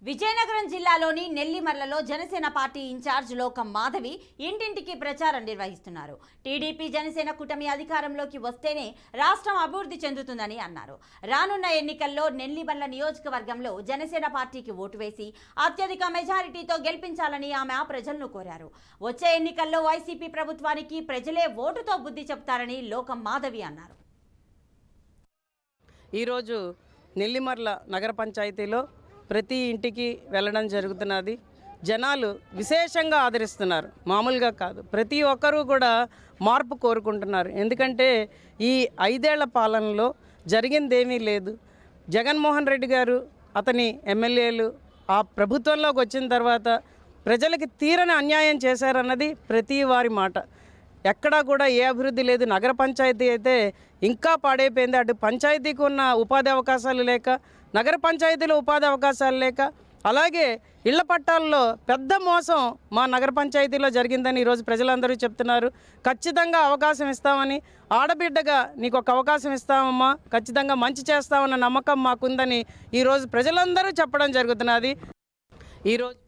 విజయనగరం జిల్లాలోని నెల్లిమర్లలో Janasena party incharge లోకం మాధవి ఇంటింటికి ప్రచారం నిర్వహిస్తున్నారు. టీడీపీ జనసేన కూటమి అధికారంలోకి వస్తేనే రాష్ట్రం అభివృద్ధి చెందుతుందని అన్నారు. రానున్న ఎన్నికల్లో నెల్లిమర్ల నియోజకవర్గంలో జనసేన పార్టీకి ఓటు వేసి అత్యధిక మెజారిటీతో గెలిపించాలని ఆమె ప్రజలను కోరారు. వచ్చే ఎన్నికల్లో వైసీపీ ప్రభుత్వానికి ప్రజలే ఓటుతో బుద్ధి చెబుతారని లోకం మాధవి అన్నారు. ఈరోజు నెల్లిమర్ల నగర పంచాయతీలో ప్రతి ఇంటికి వెళ్ళడం జరుగుతున్నది. జనాలు విశేషంగా ఆదరిస్తున్నారు, మామూలుగా కాదు. ప్రతి ఒక్కరూ కూడా మార్పు కోరుకుంటున్నారు. ఎందుకంటే ఈ 5 ఏళ్ల పాలనలో జరిగిందేమీ లేదు. జగన్మోహన్ రెడ్డి గారు, అతని ఎమ్మెల్యేలు ఆ ప్రభుత్వంలోకి వచ్చిన తర్వాత ప్రజలకి తీరని అన్యాయం చేశారన్నది ప్రతి వారి మాట. ఎక్కడా కూడా ఏ అభివృద్ధి లేదు. నగర పంచాయతీ అయితే ఇంకా పాడైపోయింది. అటు పంచాయతీకి ఉన్న ఉపాధి అవకాశాలు లేక, నగర పంచాయతీలో ఉపాధి అవకాశాలు లేక, అలాగే ఇళ్ల పట్టాల్లో పెద్ద మోసం మా నగర పంచాయతీలో జరిగిందని ఈరోజు ప్రజలందరూ చెప్తున్నారు. ఖచ్చితంగా అవకాశం ఇస్తామని, ఆడబిడ్డగా నీకు ఒక అవకాశం ఇస్తామమ్మా, ఖచ్చితంగా మంచి చేస్తామన్న నమ్మకం మాకుందని ఈరోజు ప్రజలందరూ చెప్పడం జరుగుతున్నది. ఈరోజు